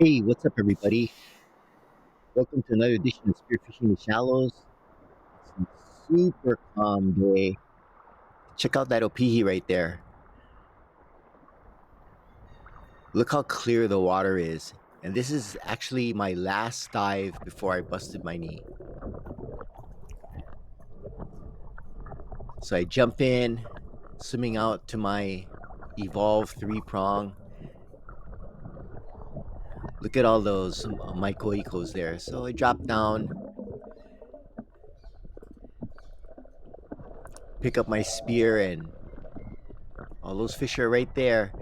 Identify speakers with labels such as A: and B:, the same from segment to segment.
A: Hey, what's up, everybody? Welcome to another edition of Spearfishing the Shallows. It's a super calm day. Check out that opihi right there. Look how clear the water is. And this is actually my last dive before I busted my knee. So I jump in, swimming out to my Evolve 3 prong. Look at all those mycoicos there. So I drop down, pick up my spear, and all those fish are right there.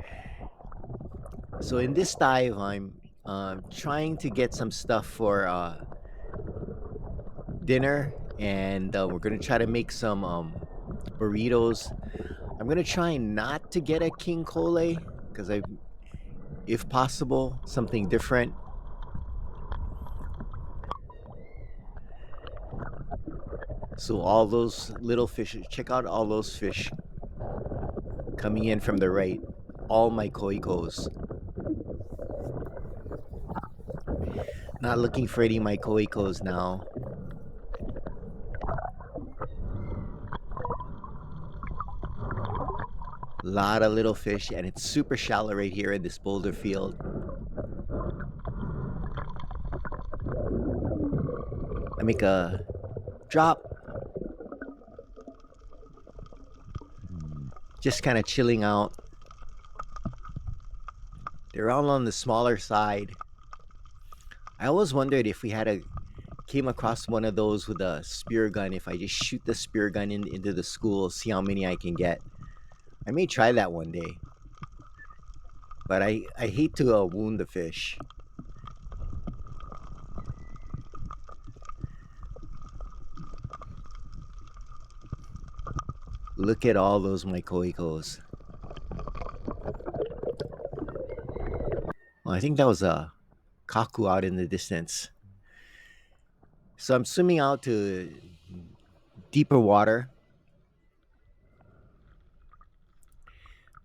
A: So in this dive, I'm trying to get some stuff for dinner, and we're gonna try to make some burritos. I'm gonna try not to get a king cole because if possible, something different. So all those little fish, check out all those fish coming in from the right. All my koikos. Not looking for any my koikos now. Lot of little fish, and it's super shallow right here in this boulder field. I make a drop, just kind of chilling out. They're all on the smaller side. I always wondered if we had a came across one of those with a spear gun, if I just shoot the spear gun into the school, see how many I can get. I may try that one day, but I hate to wound the fish. Look at all those mycoicos. Well, I think that was a kaku out in the distance. So I'm swimming out to deeper water.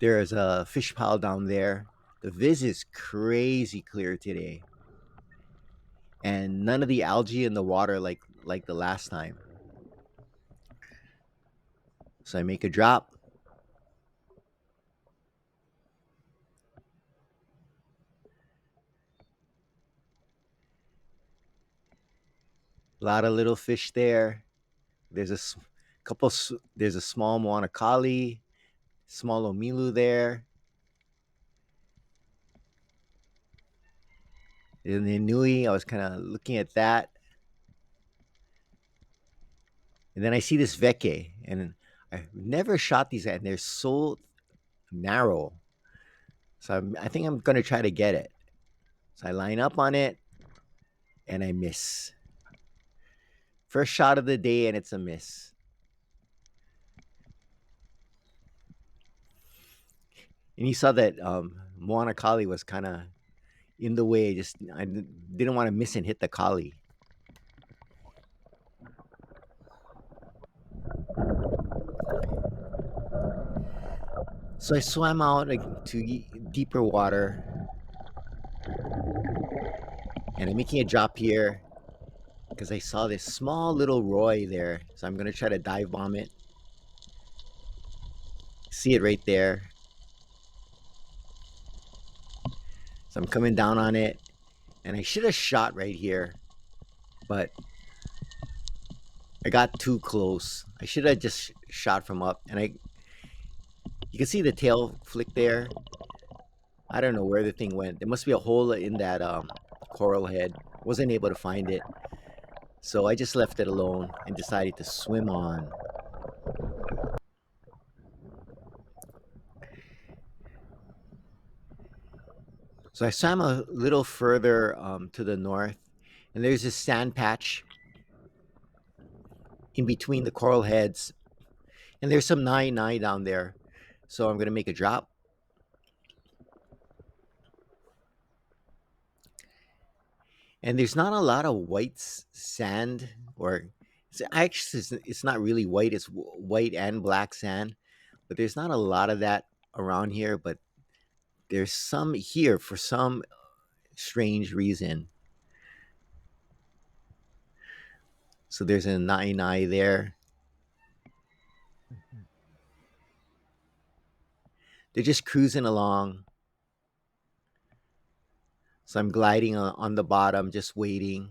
A: There's a fish pile down there. The viz is crazy clear today, and none of the algae in the water like the last time. So I make a drop. A lot of little fish there. There's a couple. There's a small moana kali, small omilu there. In the nui, I was kind of looking at that, and then I see this veke, and I've never shot these, and they're so narrow. So I think I'm gonna try to get it. So I line up on it, and I miss. First shot of the day, and it's a miss. And you saw that moana kali was kind of in the way. Just I didn't want to miss and hit the kali. So I swam out to deeper water, and I'm making a drop here because I saw this small little roy there. So I'm gonna try to dive bomb it. See it right there. So I'm coming down on it, and I should have shot right here, but I got too close. I should have just shot from up, and you can see the tail flick there. I don't know where the thing went. There must be a hole in that coral head. Wasn't able to find it. So I just left it alone and decided to swim on. So I swam a little further to the north, and there's this sand patch in between the coral heads, and there's some nai down there. So I'm gonna make a drop, and there's not a lot of white sand, or actually it's not really white. It's white and black sand, but there's not a lot of that around here. But there's some here for some strange reason. So there's a nai there. They're just cruising along. So I'm gliding on the bottom, just waiting.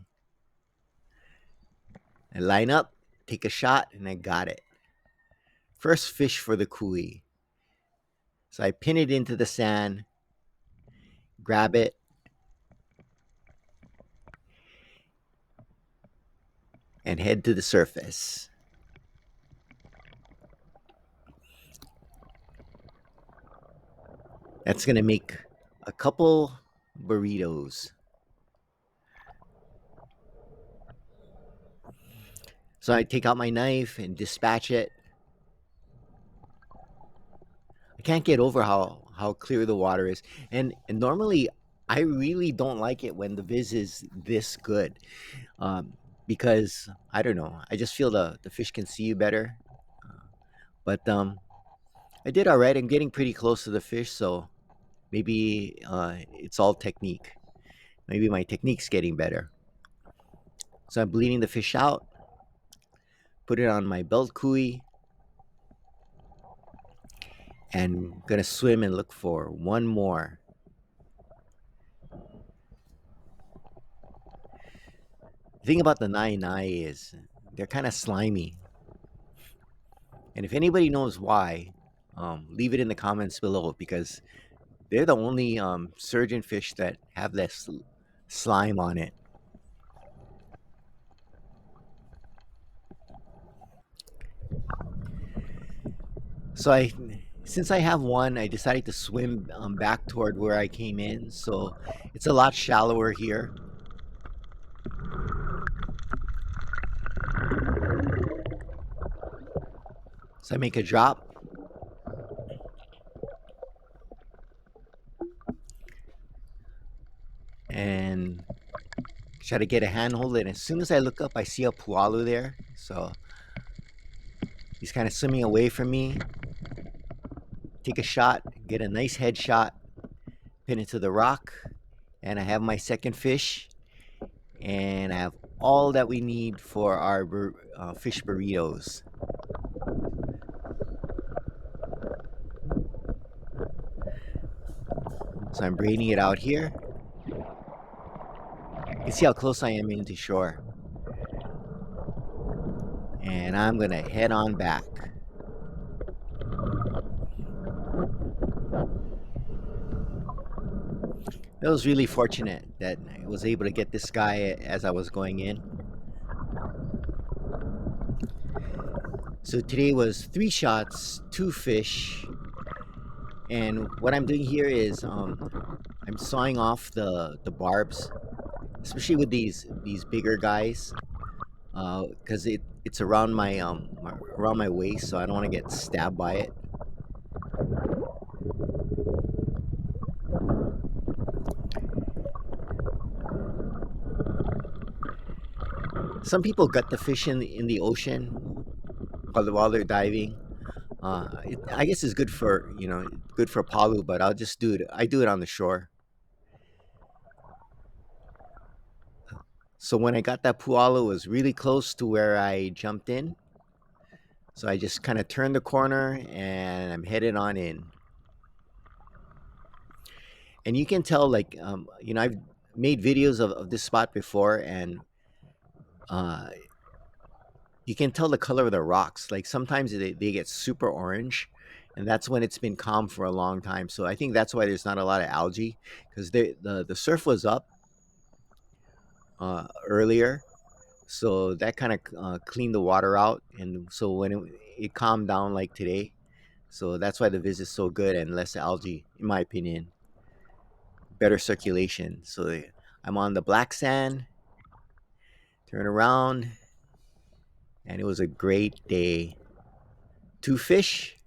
A: I line up, take a shot, and I got it. First fish for the kui. So I pin it into the sand, grab it, and head to the surface. That's going to make a couple burritos. So I take out my knife and dispatch it. I can't get over how clear the water is. And normally, I really don't like it when the viz is this good, um, because I don't know. I just feel the fish can see you better. But I did all right. I'm getting pretty close to the fish, so maybe it's all technique. Maybe my technique's getting better. So I'm bleeding the fish out, put it on my belt kui, and gonna swim and look for one more. The thing about the nai is they're kind of slimy, and if anybody knows why, leave it in the comments below because they're the only surgeon fish that have less slime on it. So since I have one, I decided to swim back toward where I came in. So it's a lot shallower here. So I make a drop and try to get a handhold. And as soon as I look up, I see a Pualu there. So he's kind of swimming away from me. Take a shot, get a nice headshot, pin it to the rock, and I have my second fish. And I have all that we need for our fish burritos. So I'm braiding it out here. You can see how close I am into shore. And I'm gonna head on back. I was really fortunate that I was able to get this guy as I was going in. So today was 3 shots, 2 fish, and what I'm doing here is I'm sawing off the barbs, especially with these bigger guys, because it's around around my waist, so I don't want to get stabbed by it. Some people gut the fish in the ocean while they're diving. I guess it's good for good for palu, but I'll just do it. I do it on the shore. So when I got that pualu, it was really close to where I jumped in. So I just kind of turned the corner and I'm headed on in. And you can tell, like, I've made videos of this spot before, and uh, you can tell the color of the rocks. Like sometimes they get super orange, and that's when it's been calm for a long time. So I think that's why there's not a lot of algae because the surf was up earlier, so that kind of cleaned the water out, and so when it calmed down like today, so that's why the visit's so good and less algae, in my opinion, better circulation. So I'm on the black sand, turn around, and it was a great day. 2 fish.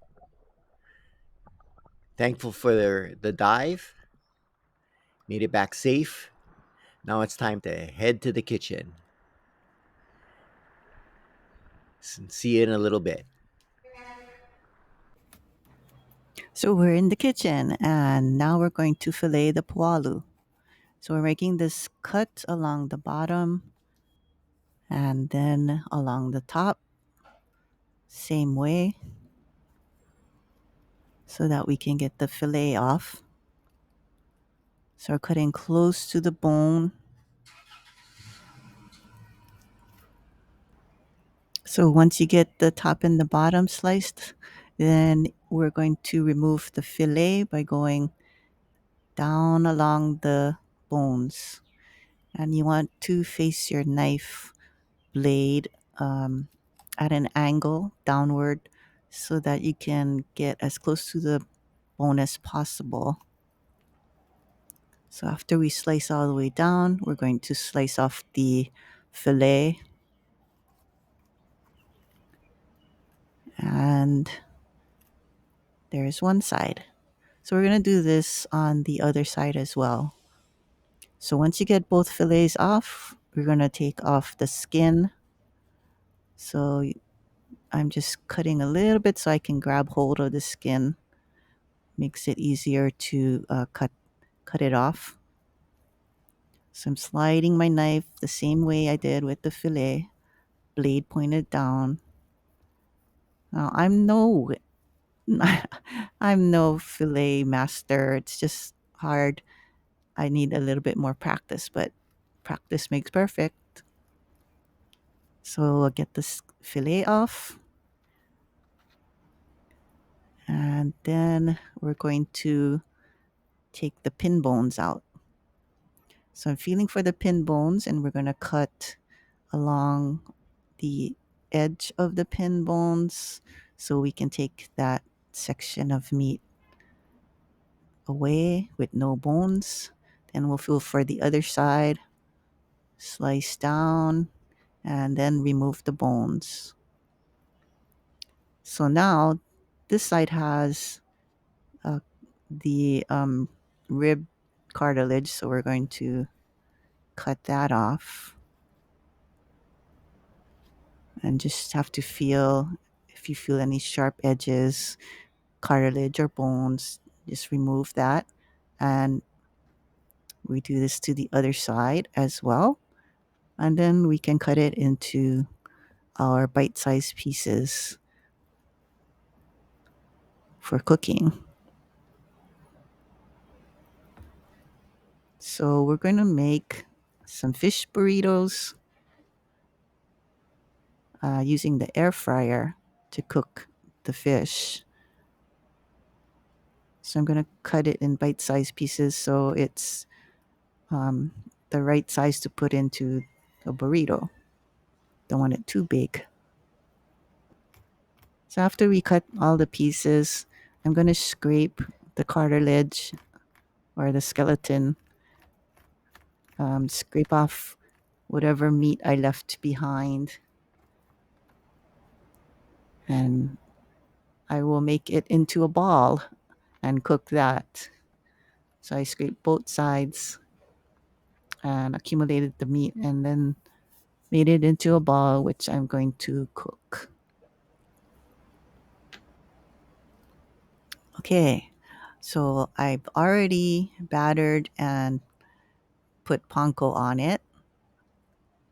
A: Thankful for the dive. Made it back safe. Now it's time to head to the kitchen. See you in a little bit.
B: So we're in the kitchen and now we're going to fillet the pualu. So we're making this cut along the bottom and then along the top, same way, so that we can get the fillet off. So we're cutting close to the bone. So once you get the top and the bottom sliced, then we're going to remove the fillet by going down along the bones. And you want to face your knife blade um, at an angle downward so that you can get as close to the bone as possible. So after we slice all the way down, we're going to slice off the fillet, and there's one side. So we're going to do this on the other side as well. So once you get both fillets off, we're going to take off the skin. So I'm just cutting a little bit so I can grab hold of the skin. Makes it easier to cut it off. So I'm sliding my knife the same way I did with the fillet, blade pointed down. Now I'm no fillet master. It's just hard. I need a little bit more practice, but practice makes perfect. So I'll get this fillet off, and then we're going to take the pin bones out. So I'm feeling for the pin bones, and we're going to cut along the edge of the pin bones so we can take that section of meat away with no bones. Then we'll feel for the other side, slice down, and then remove the bones. So now this side has uh, the rib cartilage, so we're going to cut that off and just have to feel if you feel any sharp edges, cartilage, or bones, just remove that. And we do this to the other side as well. And then we can cut it into our bite sized pieces for cooking. So we're going to make some fish burritos using the air fryer to cook the fish. So I'm going to cut it in bite sized pieces so it's um, the right size to put into a burrito. Don't want it too big. So after we cut all the pieces, I'm going to scrape the cartilage or the skeleton, scrape off whatever meat I left behind, and I will make it into a ball and cook that. So I scraped both sides and accumulated the meat and then made it into a ball, which I'm going to cook. Okay, so I've already battered and put panko on it,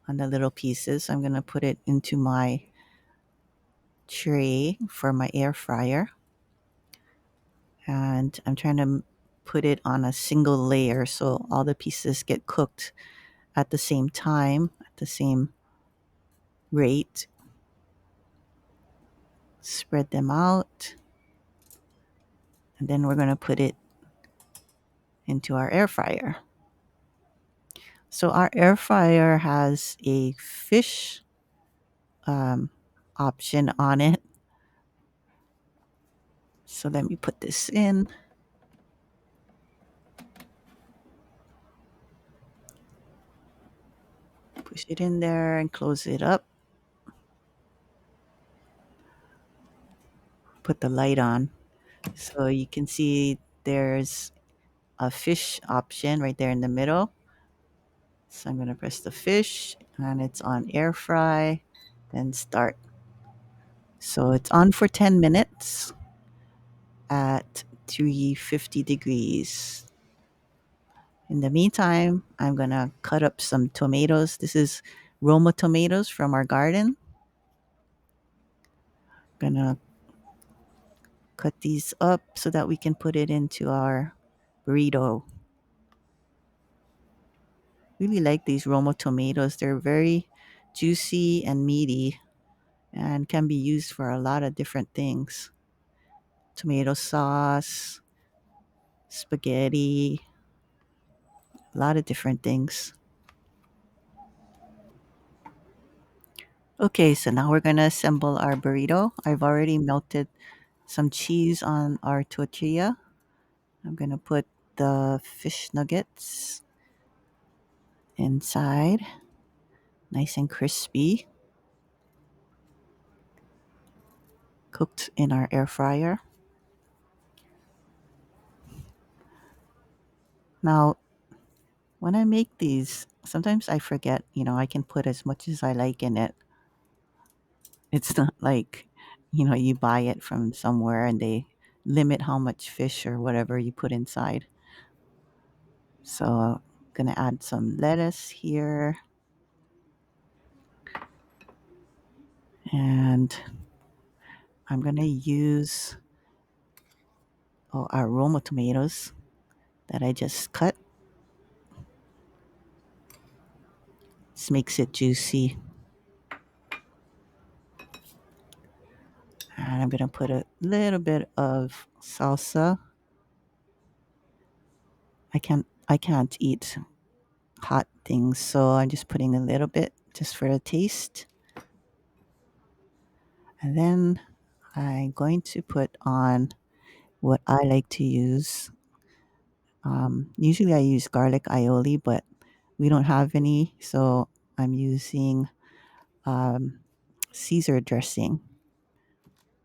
B: on the little pieces. I'm going to put it into my tray for my air fryer. And I'm trying to put it on a single layer so all the pieces get cooked at the same time, at the same rate. Spread them out. And then we're going to put it into our air fryer. So our air fryer has a fish um, option on it. So let me put this in. Push it in there and close it up. Put the light on. So you can see there's a fish option right there in the middle. So I'm going to press the fish and it's on air fry, then start. So it's on for 10 minutes at 350 degrees. In the meantime, I'm gonna cut up some tomatoes. This is Roma tomatoes from our garden. Gonna cut these up so that we can put it into our burrito. Really like these Roma tomatoes. They're very juicy and meaty and can be used for a lot of different things. Tomato sauce, spaghetti, a lot of different things. Okay, so now we're gonna assemble our burrito. I've already melted some cheese on our tortilla. I'm gonna put the fish nuggets inside, nice and crispy, cooked in our air fryer. Now, when I make these, sometimes I forget, I can put as much as I like in it. It's not like, you buy it from somewhere and they limit how much fish or whatever you put inside. So, I'm gonna add some lettuce here and I'm gonna use our Roma tomatoes that I just cut. This makes it juicy. And I'm gonna put a little bit of salsa. I can't eat hot things, so I'm just putting a little bit just for a taste. And then I'm going to put on what I like to use. Usually I use garlic aioli, but we don't have any, so I'm using um, Caesar dressing.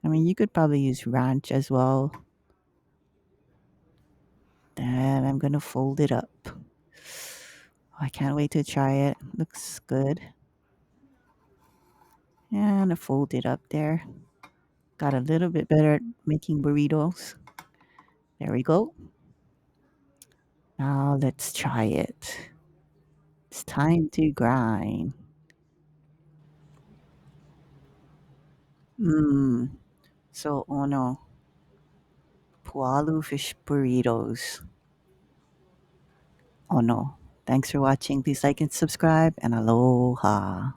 B: I mean, you could probably use ranch as well. Then I'm gonna fold it up. I can't wait to try it. Looks good. And I fold it up there. Got a little bit better at making burritos. There we go. Now let's try it. It's time to grind. Mmm. So, oh no. Pualu fish burritos. Oh no. Thanks for watching. Please like and subscribe and aloha.